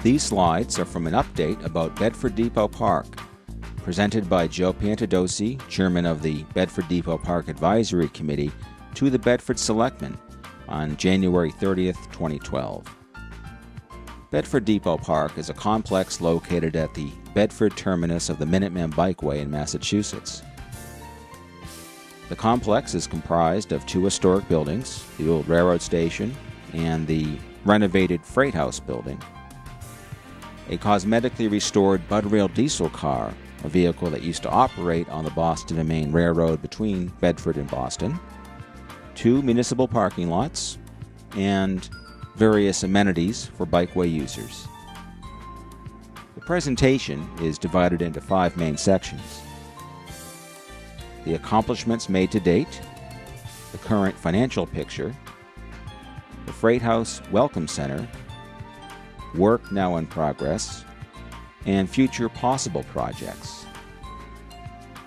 These slides are from an update about Bedford Depot Park, presented by Joe Piantedosi, Chairman of the Bedford Depot Park Advisory Committee, to the Bedford Selectmen on January 30th, 2012. Bedford Depot Park is a complex located at the Bedford terminus of the Minuteman Bikeway in Massachusetts. The complex is comprised of two historic buildings, the old railroad station and the renovated freight house building, a cosmetically restored Bud Rail diesel car, a vehicle that used to operate on the Boston and Maine Railroad between Bedford and Boston, two municipal parking lots, and various amenities for bikeway users. The presentation is divided into 5 main sections: the accomplishments made to date, the current financial picture, the Freight House Welcome Center, work now in progress, and future possible projects.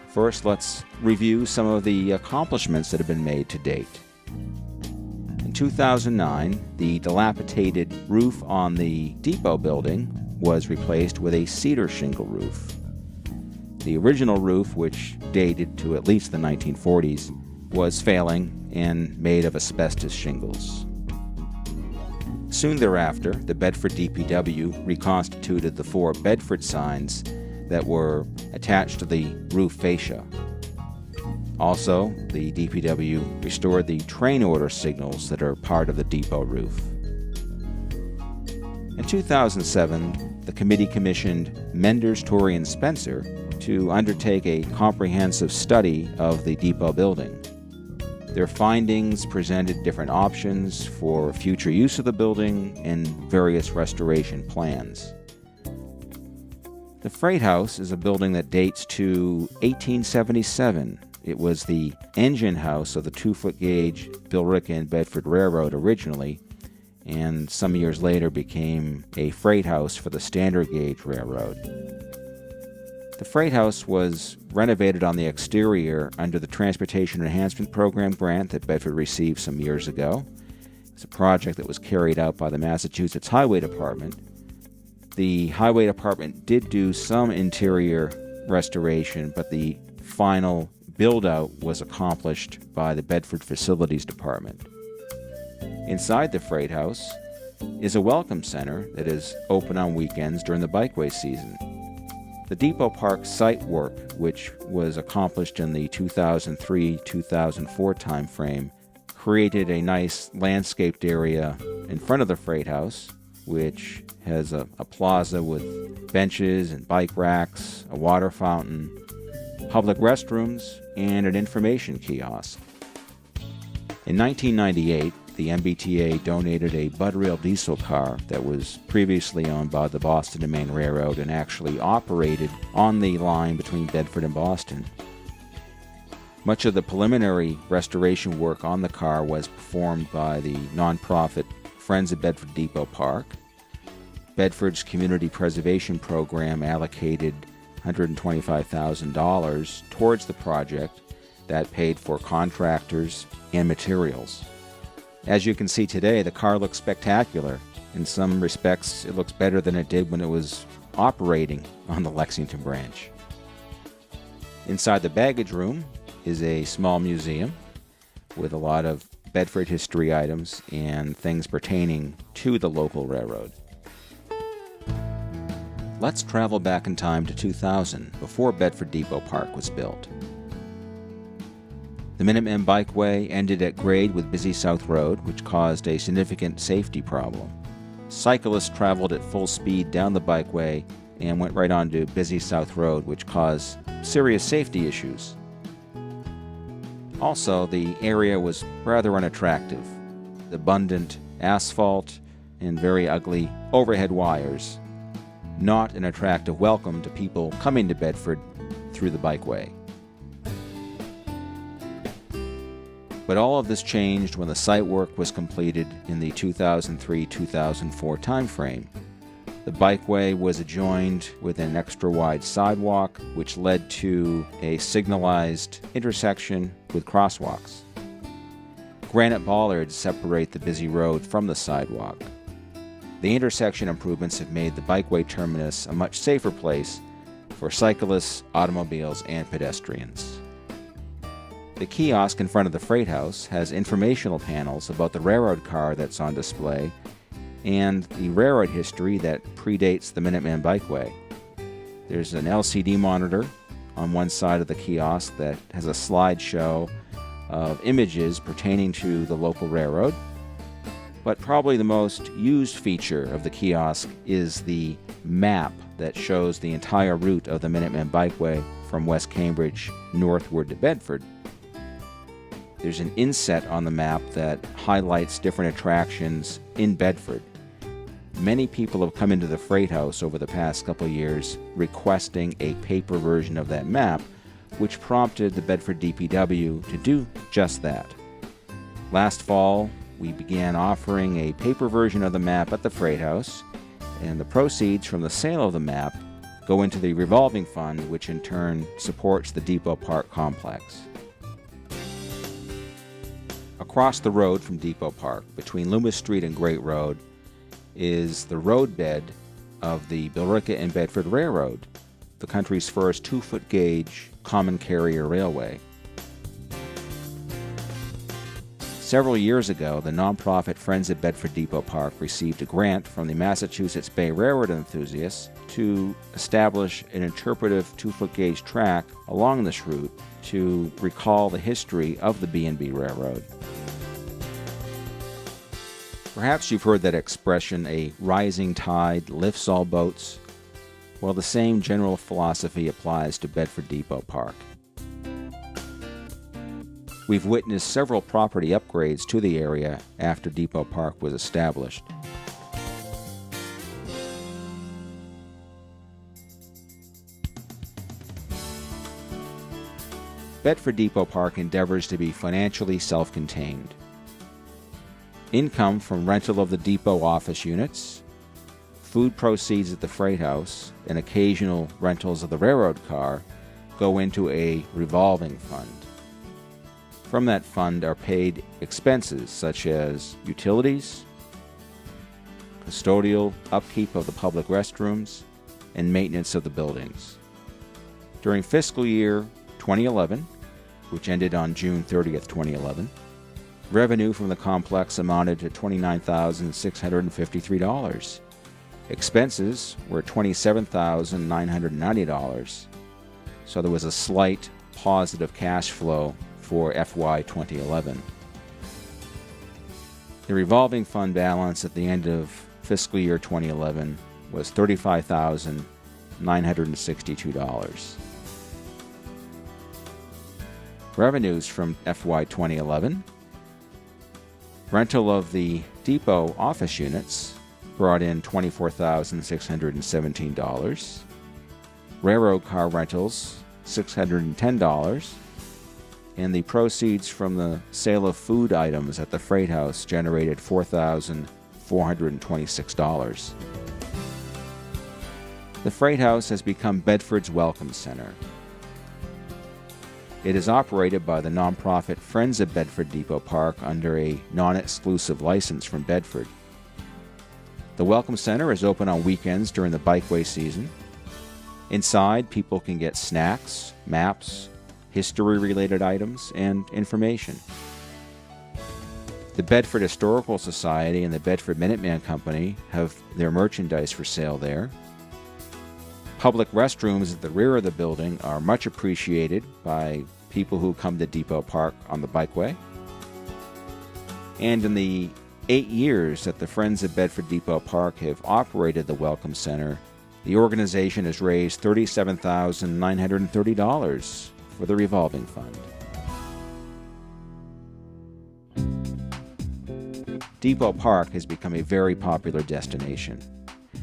First, let's review some of the accomplishments that have been made to date. In 2009, the dilapidated roof on the depot building was replaced with a cedar shingle roof. The original roof, which dated to at least the 1940s, was failing and made of asbestos shingles. Soon thereafter, the Bedford DPW reconstituted the 4 Bedford signs that were attached to the roof fascia. Also, the DPW restored the train order signals that are part of the depot roof. In 2007, the committee commissioned Menders, Torrey, and Spencer to undertake a comprehensive study of the depot building. Their findings presented different options for future use of the building and various restoration plans. The Freight House is a building that dates to 1877. It was the engine house of the 2-foot gauge Billerica and Bedford Railroad originally, and some years later became a freight house for the standard gauge railroad. The freight house was renovated on the exterior under the Transportation Enhancement Program grant that Bedford received some years ago. It's a project that was carried out by the Massachusetts Highway Department. The Highway Department did do some interior restoration, but the final build-out was accomplished by the Bedford Facilities Department. Inside the freight house is a welcome center that is open on weekends during the bikeway season. The Depot Park site work, which was accomplished in the 2003-2004 timeframe, created a nice landscaped area in front of the freight house, which has a plaza with benches and bike racks, a water fountain, public restrooms, and an information kiosk. In 1998, the MBTA donated a Bud Rail diesel car that was previously owned by the Boston and Maine Railroad and actually operated on the line between Bedford and Boston. Much of the preliminary restoration work on the car was performed by the nonprofit Friends of Bedford Depot Park. Bedford's Community Preservation Program allocated $125,000 towards the project that paid for contractors and materials. As you can see today, the car looks spectacular. In some respects, it looks better than it did when it was operating on the Lexington branch. Inside the baggage room is a small museum with a lot of Bedford history items and things pertaining to the local railroad. Let's travel back in time to 2000, before Bedford Depot Park was built. The Minuteman Bikeway ended at grade with busy South Road, which caused a significant safety problem. Cyclists traveled at full speed down the bikeway and went right onto busy South Road, which caused serious safety issues. Also, the area was rather unattractive. Abundant asphalt and very ugly overhead wires. Not an attractive welcome to people coming to Bedford through the bikeway. But all of this changed when the site work was completed in the 2003-2004 timeframe. The bikeway was adjoined with an extra-wide sidewalk, which led to a signalized intersection with crosswalks. Granite bollards separate the busy road from the sidewalk. the intersection improvements have made the bikeway terminus a much safer place for cyclists, automobiles, and pedestrians. The kiosk in front of the Freight House has informational panels about the railroad car that's on display and the railroad history that predates the Minuteman Bikeway. There's an LCD monitor on one side of the kiosk that has a slideshow of images pertaining to the local railroad. But probably the most used feature of the kiosk is the map that shows the entire route of the Minuteman Bikeway from West Cambridge northward to Bedford. There's an inset on the map that highlights different attractions in Bedford. Many people have come into the Freight House over the past couple years requesting a paper version of that map, which prompted the Bedford DPW to do just that. Last fall, we began offering a paper version of the map at the Freight House, and the proceeds from the sale of the map go into the revolving fund, which in turn supports the Depot Park complex. Across the road from Depot Park, between Loomis Street and Great Road, is the roadbed of the Billerica and Bedford Railroad, the country's first 2-foot gauge common carrier railway. Several years ago, the nonprofit Friends of Bedford Depot Park received a grant from the Massachusetts Bay Railroad enthusiasts to establish an interpretive 2-foot gauge track along this route to recall the history of the B&B Railroad. Perhaps you've heard that expression, a rising tide lifts all boats. Well, the same general philosophy applies to Bedford Depot Park. We've witnessed several property upgrades to the area after Depot Park was established. Bedford Depot Park endeavors to be financially self-contained. Income from rental of the depot office units, food proceeds at the Freight House, and occasional rentals of the railroad car go into a revolving fund. From that fund are paid expenses such as utilities, custodial upkeep of the public restrooms, and maintenance of the buildings. During fiscal year 2011, which ended on June 30th, 2011, revenue from the complex amounted to $29,653. Expenses were $27,990, so there was a slight positive cash flow for FY 2011. The revolving fund balance at the end of fiscal year 2011 was $35,962. Revenues from FY 2011: rental of the depot office units brought in $24,617. Railroad car rentals, $610. And the proceeds from the sale of food items at the Freight House generated $4,426. The Freight House has become Bedford's Welcome Center. It is operated by the nonprofit Friends of Bedford Depot Park under a non-exclusive license from Bedford. The Welcome Center is open on weekends during the bikeway season. Inside, people can get snacks, maps, history-related items, and information. The Bedford Historical Society and the Bedford Minuteman Company have their merchandise for sale there. Public restrooms at the rear of the building are much appreciated by people who come to Depot Park on the bikeway. And in the 8 years that the Friends of Bedford Depot Park have operated the Welcome Center, the organization has raised $37,930 for the revolving fund. Depot Park has become a very popular destination.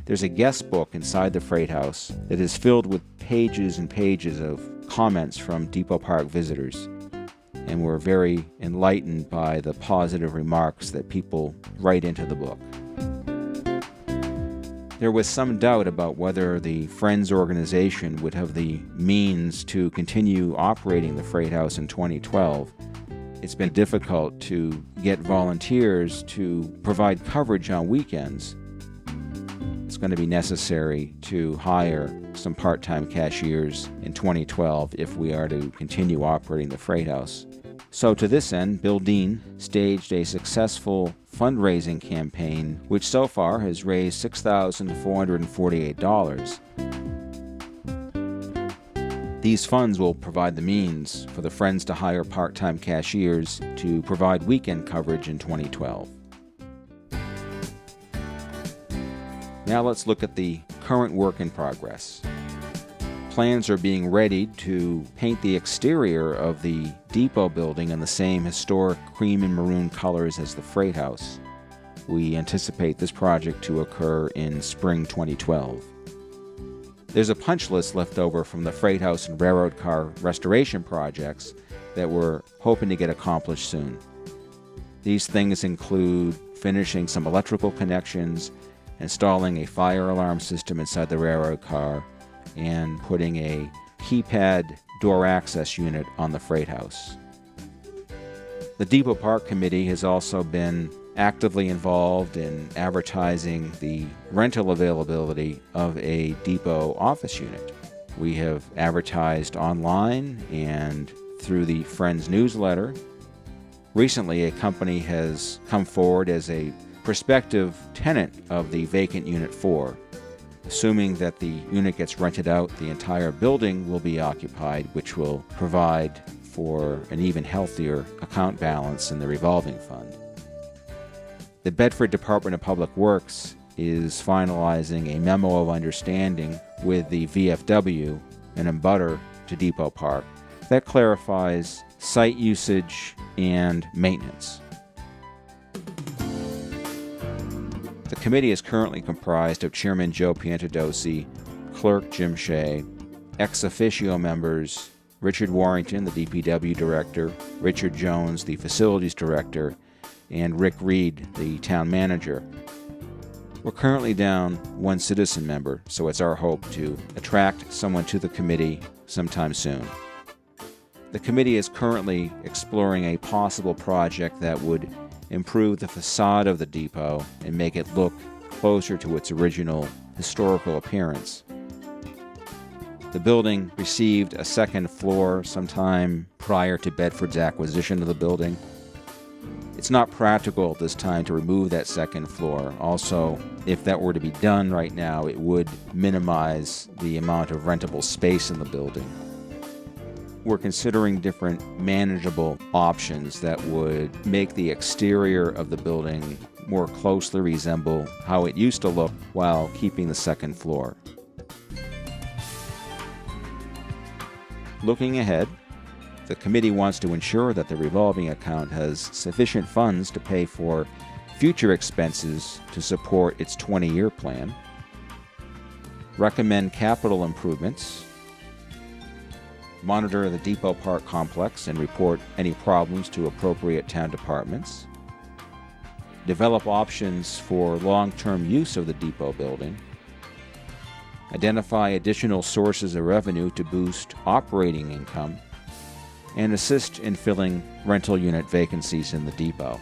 There's a guest book inside the Freight House that is filled with pages and pages of comments from Depot Park visitors, and we're very enlightened by the positive remarks that people write into the book. There was some doubt about whether the Friends organization would have the means to continue operating the Freight House in 2012. It's been difficult to get volunteers to provide coverage on weekends, it's going to be necessary to hire some part-time cashiers in 2012 if we are to continue operating the freight house. So to this end, Bill Dean staged a successful fundraising campaign which so far has raised $6,448. These funds will provide the means for the Friends to hire part-time cashiers to provide weekend coverage in 2012. Now let's look at the current work in progress. Plans are being readied to paint the exterior of the depot building in the same historic cream and maroon colors as the freight house. We anticipate this project to occur in spring 2012. There's a punch list left over from the freight house and railroad car restoration projects that we're hoping to get accomplished soon. These things include finishing some electrical connections, installing a fire alarm system inside the railroad car, and putting a keypad door access unit on the freight house. The Depot Park Committee has also been actively involved in advertising the rental availability of a depot office unit. We have advertised online and through the Friends newsletter. Recently, a company has come forward as a prospective tenant of the vacant Unit 4. Assuming that the unit gets rented out, the entire building will be occupied, which will provide for an even healthier account balance in the revolving fund. The Bedford Department of Public Works is finalizing a memo of understanding with the VFW, an abutter to Depot Park, that clarifies site usage and maintenance. The committee is currently comprised of Chairman Joe Piantedosi, Clerk Jim Shea, ex officio members Richard Warrington, the DPW Director, Richard Jones, the Facilities Director, and Rick Reed, the Town Manager. We're currently down one citizen member, so it's our hope to attract someone to the committee sometime soon. The committee is currently exploring a possible project that would improve the facade of the depot and make it look closer to its original historical appearance. The building received a second floor sometime prior to Bedford's acquisition of the building. It's not practical at this time to remove that second floor. Also, if that were to be done right now, it would minimize the amount of rentable space in the building. We're considering different manageable options that would make the exterior of the building more closely resemble how it used to look while keeping the second floor. Looking ahead, the committee wants to ensure that the revolving account has sufficient funds to pay for future expenses to support its 20-year plan, recommend capital improvements, monitor the Depot Park complex and report any problems to appropriate town departments, develop options for long-term use of the depot building, identify additional sources of revenue to boost operating income, and assist in filling rental unit vacancies in the depot.